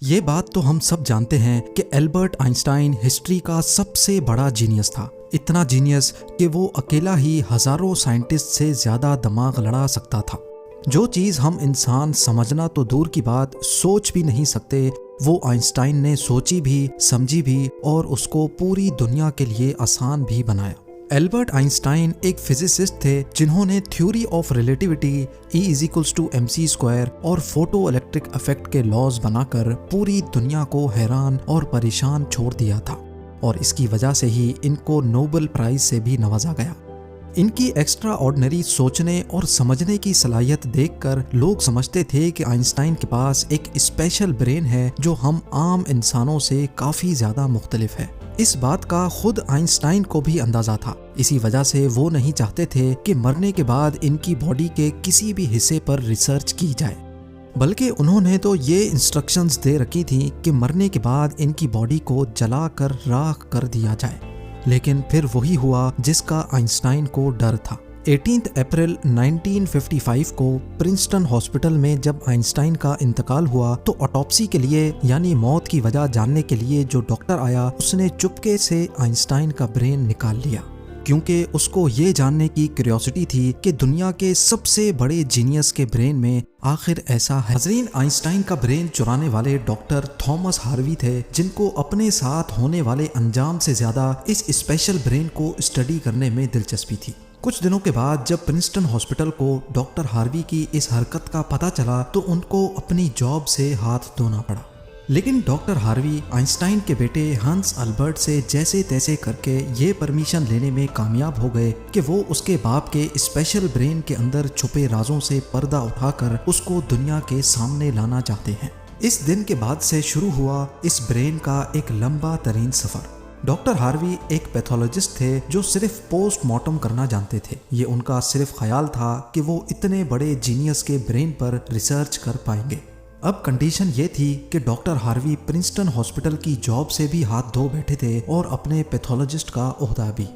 ये बात तो हम सब जानते हैं कि एल्बर्ट आइंस्टाइन हिस्ट्री का सबसे बड़ा जीनियस था। इतना जीनियस कि वो अकेला ही हजारों साइंटिस्ट से ज्यादा दिमाग लड़ा सकता था। जो चीज़ हम इंसान समझना तो दूर की बात, सोच भी नहीं सकते, वो आइंस्टाइन ने सोची भी, समझी भी और उसको पूरी दुनिया के लिए आसान भी बनाया। एल्बर्ट आइंस्टाइन एक फिजिसिस्ट थे जिन्होंने थ्योरी ऑफ रिलेटिविटी, E=mc² और फोटो इलेक्ट्रिक इफेक्ट के लॉज बनाकर पूरी दुनिया को हैरान और परेशान छोड़ दिया था और इसकी वजह से ही इनको नोबेल प्राइज से भी नवाजा गया। इनकी एक्स्ट्रा ऑर्डिनरी सोचने और समझने की सलाहियत देखकर लोग समझते थे कि आइंस्टाइन के पास एक स्पेशल ब्रेन है जो हम आम इंसानों से काफ़ी ज़्यादा मुख्तलिफ है। इस बात का खुद आइंस्टाइन को भी अंदाजा था। इसी वजह से वो नहीं चाहते थे कि मरने के बाद इनकी बॉडी के किसी भी हिस्से पर रिसर्च की जाए, बल्कि उन्होंने तो ये इंस्ट्रक्शंस दे रखी थी कि मरने के बाद इनकी बॉडी को जलाकर राख कर दिया जाए। लेकिन फिर वही हुआ जिसका आइंस्टाइन को डर था। 18 अप्रैल 1955 को प्रिंसटन हॉस्पिटल में जब आइंस्टाइन का इंतकाल हुआ तो ऑटोप्सी के लिए यानी मौत की वजह जानने के लिए जो डॉक्टर आया उसने चुपके से आइंस्टाइन का ब्रेन निकाल लिया, क्योंकि उसको ये जानने की क्यूरियोसिटी थी कि दुनिया के सबसे बड़े जीनियस के ब्रेन में आखिर ऐसा है। हज़रीन, आइंस्टाइन का ब्रेन चुराने वाले डॉक्टर थॉमस हार्वी थे, जिनको अपने साथ होने वाले अंजाम से ज्यादा इस स्पेशल ब्रेन को स्टडी करने में दिलचस्पी थी। कुछ दिनों के बाद जब प्रिंसटन हॉस्पिटल को डॉक्टर हार्वी की इस हरकत का पता चला तो उनको अपनी जॉब से हाथ धोना पड़ा। लेकिन डॉक्टर हार्वी आइंस्टाइन के बेटे हंस अल्बर्ट से जैसे तैसे करके ये परमिशन लेने में कामयाब हो गए कि वो उसके बाप के स्पेशल ब्रेन के अंदर छुपे राजों से पर्दा उठाकर उसको दुनिया के सामने लाना चाहते हैं। इस दिन के बाद से शुरू हुआ इस ब्रेन का एक लंबा तरीन सफर। डॉक्टर हार्वी एक पैथोलॉजिस्ट थे जो सिर्फ पोस्टमार्टम करना जानते थे। ये उनका सिर्फ ख्याल था कि वो इतने बड़े जीनियस के ब्रेन पर रिसर्च कर पाएंगे। अब कंडीशन ये थी कि डॉक्टर हार्वी प्रिंसटन हॉस्पिटल की जॉब से भी हाथ धो बैठे थे और अपने पैथोलॉजिस्ट का ओहदा भी।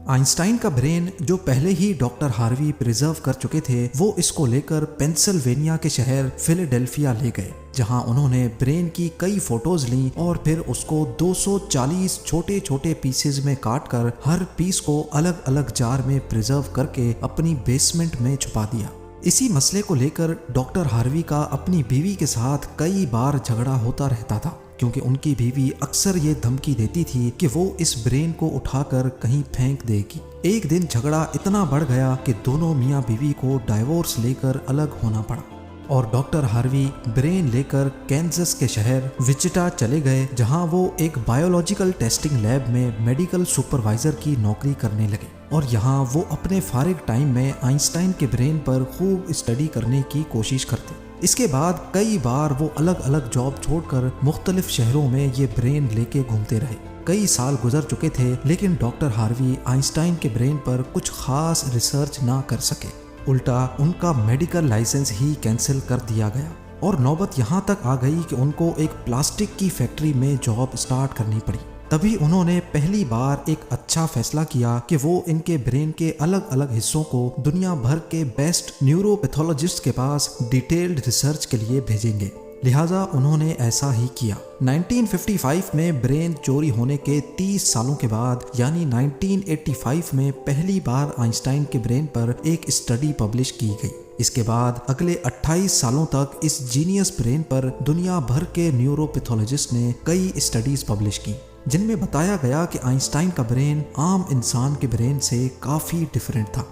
आइंस्टाइन का ब्रेन जो पहले ही डॉक्टर हार्वी प्रिजर्व कर चुके थे, वो इसको लेकर पेंसिल्वेनिया के शहर फिलाडेल्फिया ले गए, जहां उन्होंने ब्रेन की कई फोटोज ली और फिर उसको 240 छोटे छोटे पीसेज में काटकर हर पीस को अलग अलग जार में प्रिजर्व करके अपनी बेसमेंट में छुपा दिया। इसी मसले को लेकर डॉक्टर हार्वी का अपनी बीवी के साथ कई बार झगड़ा होता रहता था, क्योंकि उनकी बीवी अक्सर ये धमकी देती थी कि वो इस ब्रेन को उठाकर कहीं फेंक देगी। एक दिन झगड़ा इतना बढ़ गया कि दोनों मियाँ बीवी को डाइवोर्स लेकर अलग होना पड़ा और डॉक्टर हार्वी ब्रेन लेकर कैंसस के शहर विचिटा चले गए, जहां वो एक बायोलॉजिकल टेस्टिंग लैब में मेडिकल सुपरवाइजर की नौकरी करने लगे और यहाँ वो अपने फारिग टाइम में आइंस्टाइन के ब्रेन पर खूब स्टडी करने की कोशिश करते। इसके बाद कई बार वो अलग अलग जॉब छोड़कर मुख्तलिफ शहरों में ये ब्रेन लेके घूमते रहे। कई साल गुजर चुके थे लेकिन डॉक्टर हार्वी आइंस्टाइन के ब्रेन पर कुछ खास रिसर्च ना कर सके। उल्टा उनका मेडिकल लाइसेंस ही कैंसिल कर दिया गया और नौबत यहाँ तक आ गई कि उनको एक प्लास्टिक की फैक्ट्री में जॉब स्टार्ट करनी पड़ी। तभी उन्होंने पहली बार एक अच्छा फैसला किया कि वो इनके ब्रेन के अलग अलग हिस्सों को दुनिया भर के बेस्ट न्यूरोपैथोलॉजिस्ट के पास डिटेल्ड रिसर्च के लिए भेजेंगे। लिहाजा उन्होंने ऐसा ही किया। 1955 में ब्रेन चोरी होने के 30 सालों के बाद यानी 1985 में पहली बार आइंस्टाइन के ब्रेन पर एक स्टडी पब्लिश की गई। इसके बाद अगले 28 सालों तक इस जीनियस ब्रेन पर दुनिया भर के न्यूरोपैथोलॉजिस्ट ने कई स्टडीज पब्लिश की, जिनमें बताया गया कि आइंस्टाइन का ब्रेन आम इंसान के ब्रेन से काफ़ी डिफरेंट था।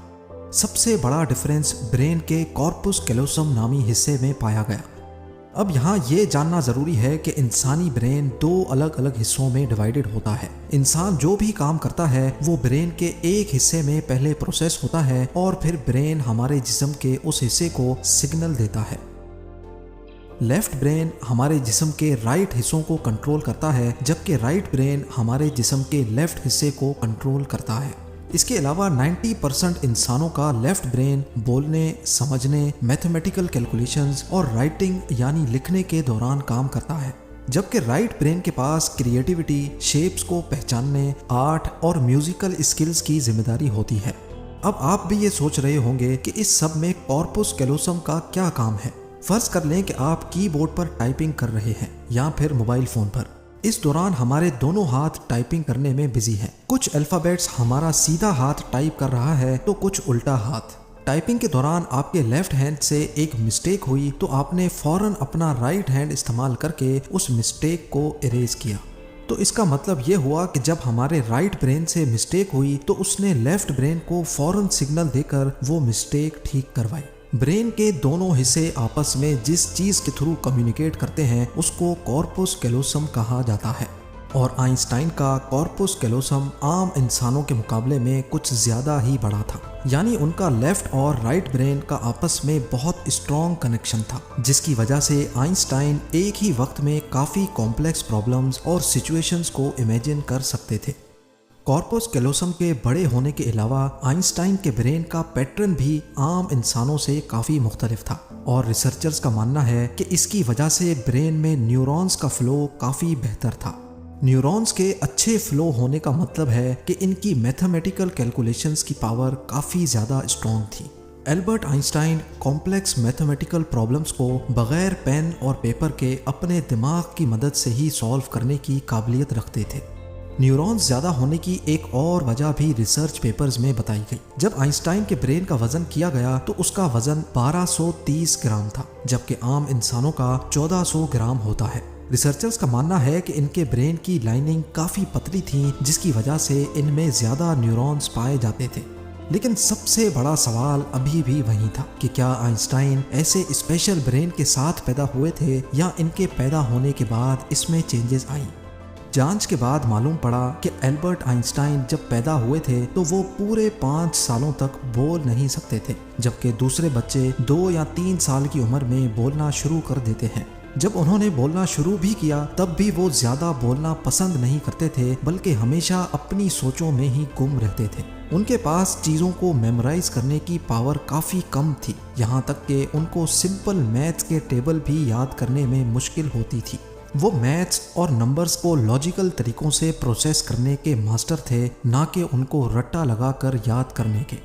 सबसे बड़ा डिफरेंस ब्रेन के कॉर्पस कैलोसम नामी हिस्से में पाया गया। अब यहाँ ये जानना ज़रूरी है कि इंसानी ब्रेन दो अलग अलग हिस्सों में डिवाइडेड होता है। इंसान जो भी काम करता है वो ब्रेन के एक हिस्से में पहले प्रोसेस होता है और फिर ब्रेन हमारे जिस्म के उस हिस्से को सिग्नल देता है। लेफ्ट ब्रेन हमारे जिस्म के राइट हिस्सों को कंट्रोल करता है, जबकि राइट ब्रेन हमारे जिस्म के लेफ्ट हिस्से को कंट्रोल करता है। इसके अलावा 90% इंसानों का लेफ्ट ब्रेन बोलने, समझने, मैथमेटिकल कैलकुलेशंस और राइटिंग यानी लिखने के दौरान काम करता है, जबकि राइट ब्रेन के पास क्रिएटिविटी, शेप्स को पहचानने, आर्ट और म्यूजिकल स्किल्स की जिम्मेदारी होती है। अब आप भी ये सोच रहे होंगे कि इस सब में कॉर्पस कैलोसम का क्या काम है। फर्ज कर लें कि आप कीबोर्ड पर टाइपिंग कर रहे हैं या फिर मोबाइल फोन पर। इस दौरान हमारे दोनों हाथ टाइपिंग करने में बिजी हैं। कुछ अल्फाबेट्स हमारा सीधा हाथ टाइप कर रहा है तो कुछ उल्टा हाथ। टाइपिंग के दौरान आपके लेफ्ट हैंड से एक मिस्टेक हुई तो आपने फौरन अपना राइट हैंड इस्तेमाल करके उस मिस्टेक को इरेज किया। तो इसका मतलब ये हुआ कि जब हमारे राइट ब्रेन से मिस्टेक हुई तो उसने लेफ्ट ब्रेन को फौरन सिग्नल देकर वो मिस्टेक ठीक करवाई। ब्रेन के दोनों हिस्से आपस में जिस चीज के थ्रू कम्युनिकेट करते हैं उसको कॉर्पस कैलोसम कहा जाता है। और आइंस्टाइन का कॉर्पस कैलोसम आम इंसानों के मुकाबले में कुछ ज्यादा ही बड़ा था, यानी उनका लेफ्ट और राइट ब्रेन का आपस में बहुत स्ट्रॉन्ग कनेक्शन था, जिसकी वजह से आइंस्टाइन एक ही वक्त में काफी कॉम्प्लेक्स प्रॉब्लम्स और सिचुएशंस को इमेजिन कर सकते थे। कॉर्पस कैलोसम के बड़े होने के अलावा आइंस्टाइन के ब्रेन का पैटर्न भी आम इंसानों से काफ़ी मुख्तलिफ था और रिसर्चर्स का मानना है कि इसकी वजह से ब्रेन में न्यूरॉन्स का फ्लो काफ़ी बेहतर था। न्यूरॉन्स के अच्छे फ्लो होने का मतलब है कि इनकी मैथमेटिकल कैलकुलेशंस की पावर काफ़ी ज़्यादा स्ट्रॉन्ग थी। Albert Einstein complex mathematical problems को बगैर पेन और पेपर के अपने दिमाग की मदद से ही सॉल्व करने की काबिलियत रखते थे। न्यूरॉन्स ज़्यादा होने की एक और वजह भी रिसर्च पेपर्स में बताई गई। जब आइंस्टाइन के ब्रेन का वजन किया गया तो उसका वजन 1230 ग्राम था, जबकि आम इंसानों का 1400 ग्राम होता है। रिसर्चर्स का मानना है कि इनके ब्रेन की लाइनिंग काफ़ी पतली थी, जिसकी वजह से इनमें ज़्यादा न्यूरॉन्स पाए जाते थे। लेकिन सबसे बड़ा सवाल अभी भी वही था कि क्या आइंस्टाइन ऐसे स्पेशल ब्रेन के साथ पैदा हुए थे या इनके पैदा होने के बाद इसमें चेंजेस आई। जांच के बाद मालूम पड़ा कि एल्बर्ट आइंस्टाइन जब पैदा हुए थे तो वो पूरे 5 सालों तक बोल नहीं सकते थे, जबकि दूसरे बच्चे 2 या 3 साल की उम्र में बोलना शुरू कर देते हैं। जब उन्होंने बोलना शुरू भी किया तब भी वो ज्यादा बोलना पसंद नहीं करते थे, बल्कि हमेशा अपनी सोचों में ही गुम रहते थे। उनके पास चीजों को मेमोराइज करने की पावर काफी कम थी, यहाँ तक कि उनको सिंपल मैथ्स के टेबल भी याद करने में मुश्किल होती थी। वो मैथ्स और नंबर्स को लॉजिकल तरीकों से प्रोसेस करने के मास्टर थे, ना कि उनको रट्टा लगाकर याद करने के।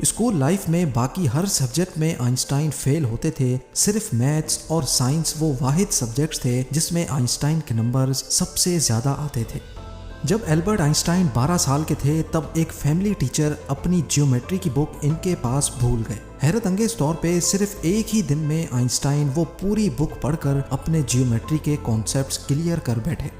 स्कूल लाइफ में बाकी हर सब्जेक्ट में आइंस्टाइन फेल होते थे, सिर्फ मैथ्स और साइंस वो वाहिद सब्जेक्ट्स थे जिसमें आइंस्टाइन के नंबर्स सबसे ज़्यादा आते थे। जब एल्बर्ट आइंस्टाइन 12 साल के थे तब एक फैमिली टीचर अपनी ज्योमेट्री की बुक इनके पास भूल गए। हैरत अंगेज तौर पे सिर्फ एक ही दिन में आइंस्टाइन वो पूरी बुक पढ़कर अपने ज्योमेट्री के कॉन्सेप्ट्स क्लियर कर बैठे।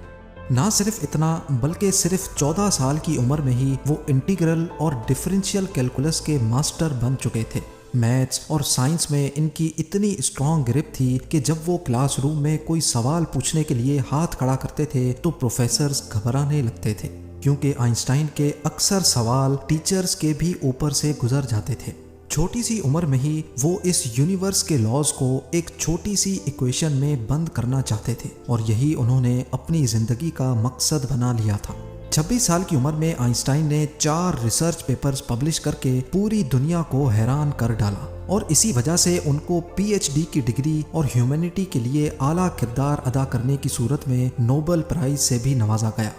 ना सिर्फ इतना, बल्कि सिर्फ 14 साल की उम्र में ही वो इंटीग्रल और डिफरेंशियल कैलकुलस के मास्टर बन चुके थे। मैथ्स और साइंस में इनकी इतनी स्ट्रॉन्ग ग्रिप थी कि जब वो क्लासरूम में कोई सवाल पूछने के लिए हाथ खड़ा करते थे तो प्रोफेसर्स घबराने लगते थे, क्योंकि आइंस्टाइन के अक्सर सवाल टीचर्स के भी ऊपर से गुजर जाते थे। छोटी सी उम्र में ही वो इस यूनिवर्स के लॉज को एक छोटी सी इक्वेशन में बंद करना चाहते थे और यही उन्होंने अपनी जिंदगी का मकसद बना लिया था। 26 साल की उम्र में आइंस्टाइन ने 4 रिसर्च पेपर्स पब्लिश करके पूरी दुनिया को हैरान कर डाला और इसी वजह से उनको पीएचडी की डिग्री और ह्यूमैनिटी के लिए आला किरदार अदा करने की सूरत में नोबेल प्राइज से भी नवाजा गया।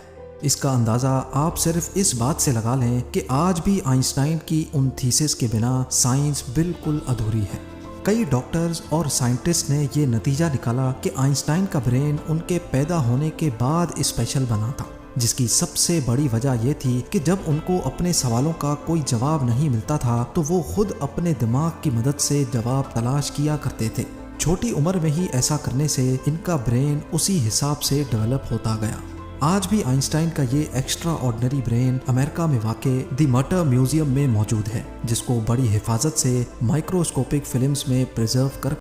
इसका अंदाज़ा आप सिर्फ इस बात से लगा लें कि आज भी आइंस्टाइन की उन थीसिस के बिना साइंस बिल्कुल अधूरी है। कई डॉक्टर्स और साइंटिस्ट ने ये नतीजा निकाला कि आइंस्टाइन का ब्रेन उनके पैदा होने के बाद स्पेशल बना था, जिसकी सबसे बड़ी वजह यह थी कि जब उनको अपने सवालों का कोई जवाब नहीं मिलता था तो वो खुद अपने दिमाग की मदद से जवाब तलाश किया करते थे। छोटी उम्र में ही ऐसा करने से इनका ब्रेन उसी हिसाब से डेवलप होता गया। आज भी आइंस्टाइन का ये एक्स्ट्रा ऑर्डिनरी ब्रेन अमेरिका में वाक़े द मटर म्यूजियम में मौजूद है, जिसको बड़ी हिफाजत से माइक्रोस्कोपिक फिल्म्स में प्रिजर्व कर